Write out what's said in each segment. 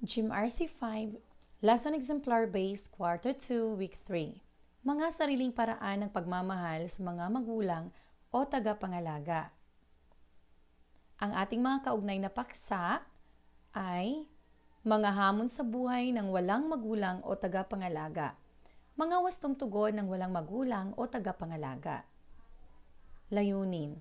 GMRC 5, Lesson Exemplar Based Quarter 2, Week 3. Mga sariling paraan ng pagmamahal sa mga magulang o tagapangalaga. Ang ating mga kaugnay na paksa ay mga hamon sa buhay ng walang magulang o tagapangalaga. Mga wastong tugon ng walang magulang o tagapangalaga. Layunin.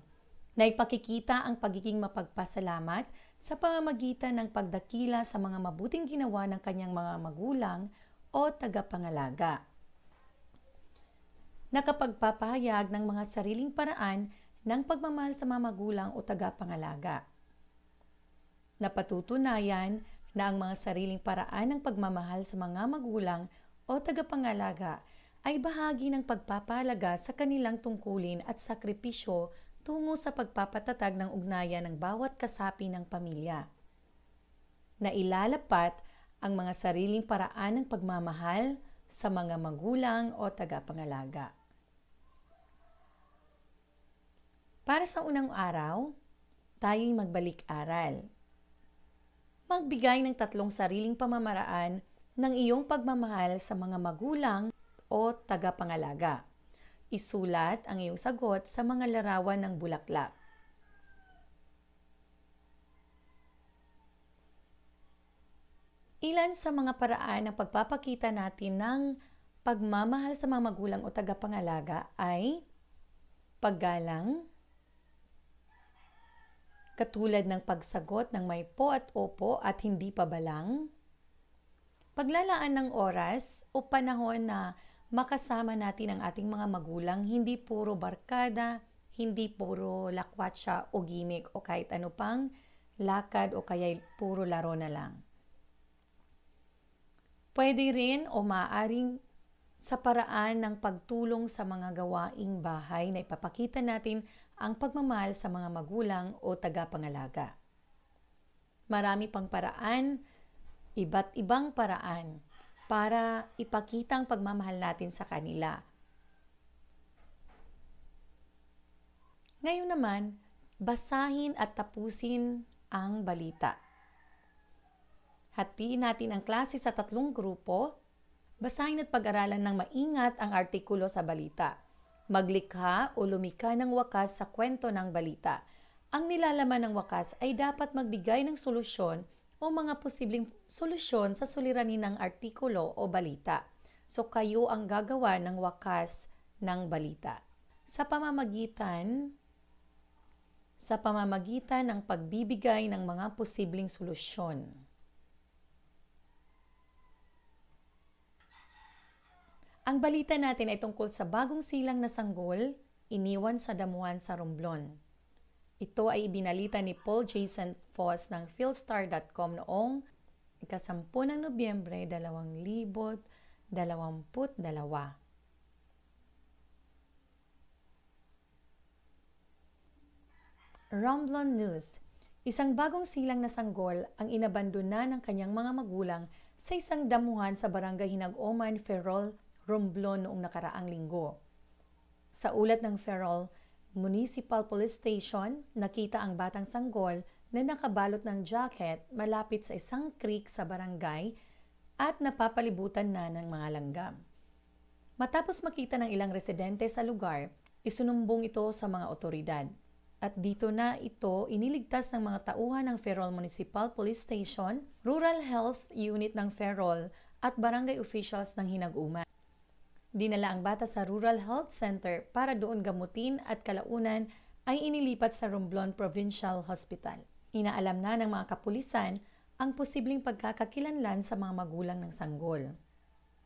Naipakikita ang pagiging mapagpasalamat sa pamamagitan ng pagdakila sa mga mabuting ginawa ng kanyang mga magulang o tagapangalaga. Nakapagpapahayag ng mga sariling paraan ng pagmamahal sa mga magulang o tagapangalaga. Napatutunayan na ang mga sariling paraan ng pagmamahal sa mga magulang o tagapangalaga ay bahagi ng pagpapahalaga sa kanilang tungkulin at sakripisyo tungo sa pagpapatatag ng ugnayan ng bawat kasapi ng pamilya. Nailalapat ang mga sariling paraan ng pagmamahal sa mga magulang o tagapangalaga. Para sa unang araw, tayo'y magbalik-aral. Magbigay ng 3 sariling pamamaraan ng iyong pagmamahal sa mga magulang o tagapangalaga. Isulat ang iyong sagot sa mga larawan ng bulaklak. Ilan sa mga paraan ng pagpapakita natin ng pagmamahal sa mga magulang o tagapangalaga ay paggalang, katulad ng pagsagot ng may po at opo at hindi pabalang, paglalaan ng oras o panahon na makasama natin ang ating mga magulang, hindi puro barkada, hindi puro lakwatsa o gimmick o kahit ano pang lakad o kaya puro laro na lang. Pwede rin o maaaring sa paraan ng pagtulong sa mga gawaing bahay na ipapakita natin ang pagmamahal sa mga magulang o tagapangalaga. Marami pang paraan, iba't ibang paraan para ipakita ang pagmamahal natin sa kanila. Ngayon naman, basahin at tapusin ang balita. Hatiin natin ang klase sa 3 grupo. Basahin at pag-aralan ng maingat ang artikulo sa balita. Maglikha o lumika ng wakas sa kwento ng balita. Ang nilalaman ng wakas ay dapat magbigay ng solusyon o mga posibleng solusyon sa suliranin ng artikulo o balita. So kayo ang gagawa ng wakas ng balita. Sa pamamagitan ng pagbibigay ng mga posibleng solusyon. Ang balita natin ay tungkol sa bagong silang na sanggol, iniwan sa damuhan sa Romblon. Ito ay ibinalita ni Paul Jason Foss ng philstar.com noong 10 ng Nobyembre 2022. Romblon News. Isang bagong silang na sanggol ang inabandona ng kanyang mga magulang sa isang damuhan sa barangay Hinag-Oman, Ferrol, Romblon noong nakaraang linggo. Sa ulat ng Ferrol Municipal Police Station, nakita ang batang sanggol na nakabalot ng jacket malapit sa isang creek sa barangay at napapalibutan na ng mga langgam. Matapos makita ng ilang residente sa lugar, isunumbong ito sa mga otoridad. At dito na ito iniligtas ng mga tauhan ng Ferrol Municipal Police Station, Rural Health Unit ng Ferrol at barangay officials ng Hinag-Uman. Dinala ang bata sa Rural Health Center para doon gamutin at kalaunan ay inilipat sa Romblon Provincial Hospital. Inaalam na ng mga kapulisan ang posibleng pagkakakilanlan sa mga magulang ng sanggol.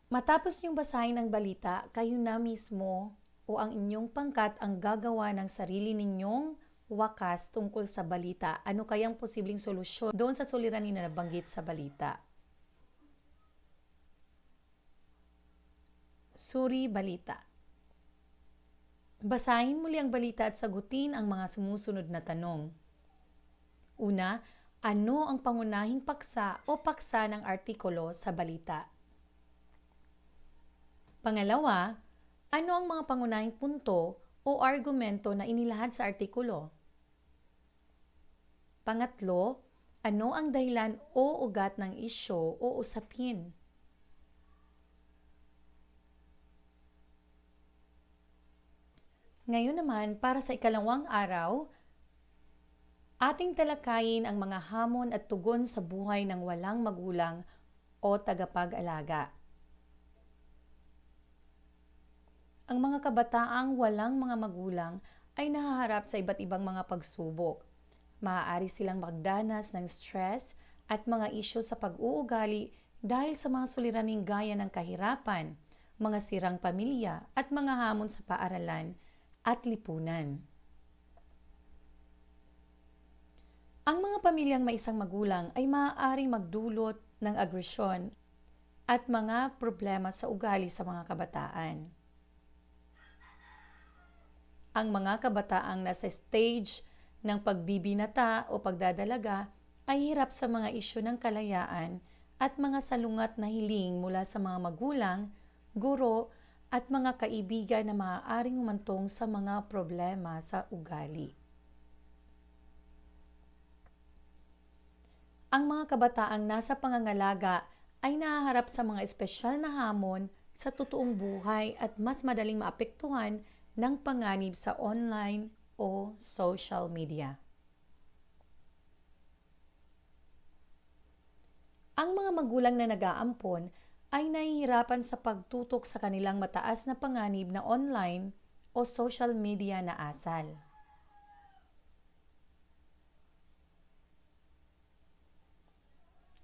Matapos niyong basahin ang balita, kayo na mismo o ang inyong pangkat ang gagawa ng sarili ninyong wakas tungkol sa balita. Ano kayang posibleng solusyon doon sa suliranin na nabanggit sa balita? Suri balita. Basahin muli ang balita at sagutin ang mga sumusunod na tanong. Una, ano ang pangunahing paksa o paksa ng artikulo sa balita? Pangalawa, ano ang mga pangunahing punto o argumento na inilahad sa artikulo? Pangatlo, Ano ang dahilan o ugat ng isyu o usapin? Ngayon naman, para sa ikalawang araw, ating talakayin ang mga hamon at tugon sa buhay ng walang magulang o tagapag-alaga. Ang mga kabataang walang mga magulang ay nahaharap sa iba't ibang mga pagsubok. Maaari silang magdanas ng stress at mga isyu sa pag-uugali dahil sa mga suliraning gaya ng kahirapan, mga sirang pamilya at mga hamon sa paaralan at lipunan. Ang mga pamilyang may isang magulang ay maaaring magdulot ng agresyon at mga problema sa ugali sa mga kabataan. Ang mga kabataang nasa stage ng pagbibinata o pagdadalaga ay hirap sa mga isyu ng kalayaan at mga salungat na hiling mula sa mga magulang, guro, at mga kaibigan na maaaring humantong sa mga problema sa ugali. Ang mga kabataang nasa pangangalaga ay nahaharap sa mga espesyal na hamon sa totoong buhay at mas madaling maapektuhan ng panganib sa online o social media. Ang mga magulang na nag-aampon ay nahihirapan sa pagtutok sa kanilang mataas na panganib na online o social media na asal.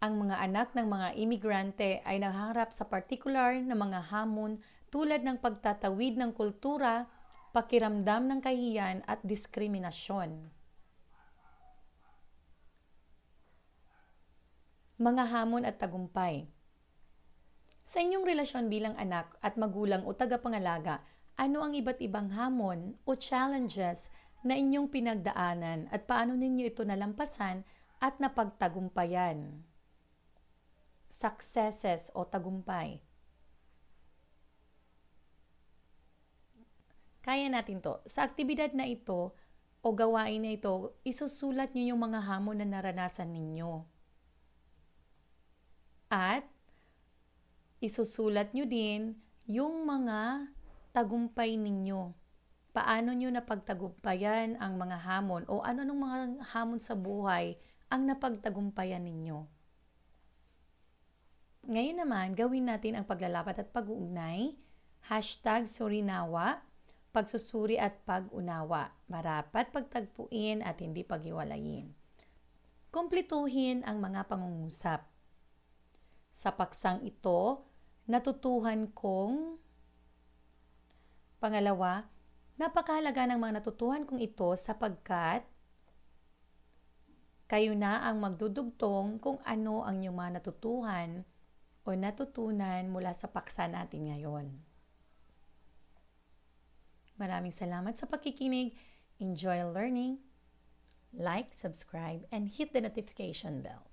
Ang mga anak ng mga imigrante ay nahaharap sa partikular na mga hamon tulad ng pagtatawid ng kultura, pakiramdam ng kahihiyan at diskriminasyon. Mga hamon at tagumpay. Sa inyong relasyon bilang anak at magulang o tagapangalaga, ano ang iba't ibang hamon o challenges na inyong pinagdaanan at paano ninyo ito nalampasan at napagtagumpayan? Successes o tagumpay. Kaya natin to. Sa aktibidad na ito o gawain na ito, isusulat nyo yung mga hamon na naranasan ninyo. At isusulat nyo din yung mga tagumpay ninyo. Paano nyo napagtagumpayan ang mga hamon o ano nung mga hamon sa buhay ang napagtagumpayan ninyo. Ngayon naman, gawin natin ang paglalapat at pag-uugnay. #Surinawa, pagsusuri at pag-unawa. Marapat pagtagpuin at hindi paghiwalayin. Kumpletuhin ang mga pangungusap. Sa paksang ito, natutuhan kong pangalawa, napakahalaga ng mga natutuhan kong ito sapagkat kayo na ang magdudugtong kung ano ang inyong mga natutuhan o natutunan mula sa paksa natin ngayon. Maraming salamat sa pakikinig. Enjoy learning. Like, subscribe, and hit the notification bell.